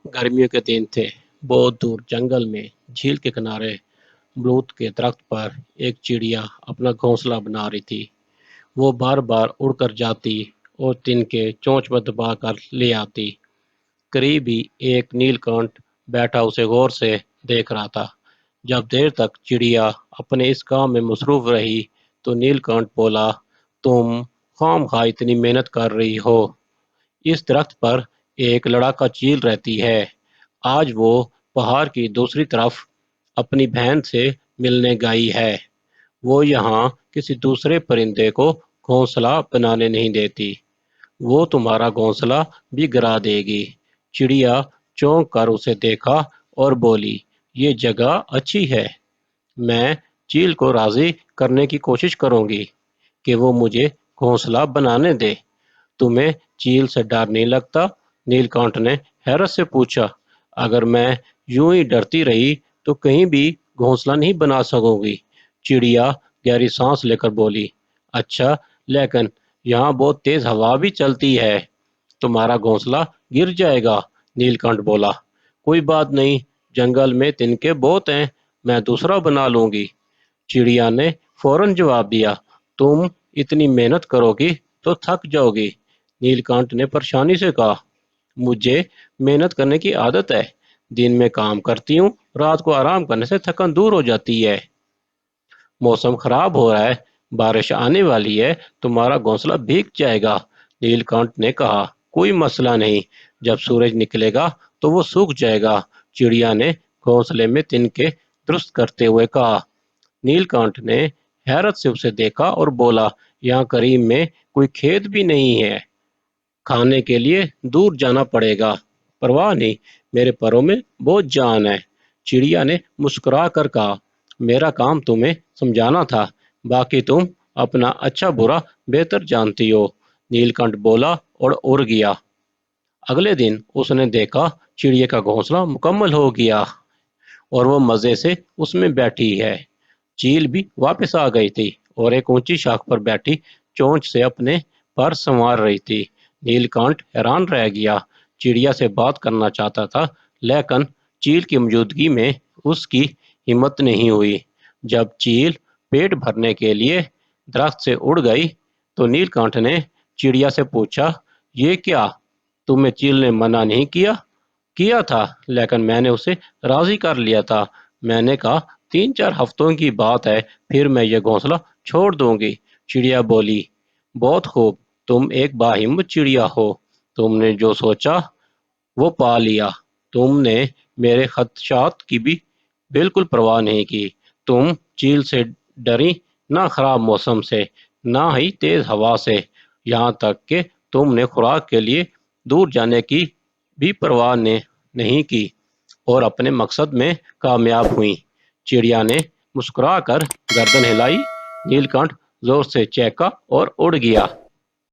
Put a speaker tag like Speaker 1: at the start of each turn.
Speaker 1: गर्मियों के दिन थे। बहुत दूर जंगल में झील के किनारे अमरूद के दरख्त पर एक चिड़िया अपना घोंसला बना रही थी। वो बार बार उड़कर जाती और तिनके चोंच में दबा कर ले आती। करीब ही एक नीलकंठ बैठा उसे गौर से देख रहा था। जब देर तक चिड़िया अपने इस काम में मसरूफ रही तो नीलकंठ बोला, तुम खामखा इतनी मेहनत कर रही हो। इस दरख्त पर एक लड़ाका चील रहती है। आज वो पहाड़ की दूसरी तरफ अपनी बहन से मिलने गई है। वो यहाँ किसी दूसरे परिंदे को घोंसला बनाने नहीं देती। वो तुम्हारा घोंसला भी गिरा देगी। चिड़िया चौंक कर उसे देखा और बोली, ये जगह अच्छी है। मैं चील को राजी करने की कोशिश करूंगी कि वो मुझे घोंसला बनाने दे। तुम्हें चील से डर नहीं लगता? नीलकंठ ने हैरत से पूछा। अगर मैं यूं ही डरती रही तो कहीं भी घोंसला नहीं बना सकूंगी। चिड़िया गहरी सांस लेकर बोली, अच्छा, लेकिन यहाँ बहुत तेज हवा भी चलती है, तुम्हारा घोंसला गिर जाएगा। नीलकंठ बोला, कोई बात नहीं, जंगल में तिनके बहुत हैं, मैं दूसरा बना लूंगी। चिड़िया ने फौरन जवाब दिया, तुम इतनी मेहनत करोगी तो थक जाओगी। नीलकंठ ने परेशानी से कहा, मुझे मेहनत करने की आदत है। दिन में काम करती हूँ, रात को आराम करने से थकान दूर हो जाती है। मौसम खराब हो रहा है, बारिश आने वाली है, तुम्हारा घोंसला भीग जाएगा। नीलकंठ ने कहा, कोई मसला नहीं, जब सूरज निकलेगा तो वो सूख जाएगा। चिड़िया ने घोंसले में तिनके दुरुस्त करते हुए कहा। नीलकंठ ने हैरत से उसे देखा और बोला, यहाँ करीब में कोई खेत भी नहीं है, खाने के लिए दूर जाना पड़ेगा। परवाह नहीं, मेरे परों में बहुत जान है। चिड़िया ने मुस्कुरा कर कहा, मेरा काम तुम्हें समझाना था, बाकी तुम अपना अच्छा बुरा बेहतर जानती हो। नीलकंठ बोला और उड़ गया। अगले दिन उसने देखा चिड़िया का घोंसला मुकम्मल हो गया और वो मजे से उसमें बैठी है। चील भी वापस आ गई थी और एक ऊंची शाख पर बैठी चोंच से अपने पर संवार रही थी। नीलकंठ हैरान रह गया। चिड़िया से बात करना चाहता था, लेकिन चील की मौजूदगी में उसकी हिम्मत नहीं हुई। जब चील पेट भरने के लिए दरख्त से उड़ गई तो नीलकंठ ने चिड़िया से पूछा, ये क्या, तुम्हें चील ने मना नहीं किया? किया था, लेकिन मैंने उसे राजी कर लिया था। मैंने कहा, 3-4 हफ्तों की बात है, फिर मैं ये घोंसला छोड़ दूंगी। चिड़िया बोली, बहुत खूब, तुम एक बाहिम्मत चिड़िया हो। तुमने जो सोचा वो पा लिया। तुमने मेरे खदशात की भी बिल्कुल परवाह नहीं की। तुम चील से डरी, ना खराब मौसम से, ना ही तेज हवा से, यहाँ तक कि तुमने खुराक के लिए दूर जाने की भी परवाह ने नहीं की और अपने मकसद में कामयाब हुई। चिड़िया ने मुस्कुराकर गर्दन हिलाई। नीलकंठ जोर से चहका और उड़ गया।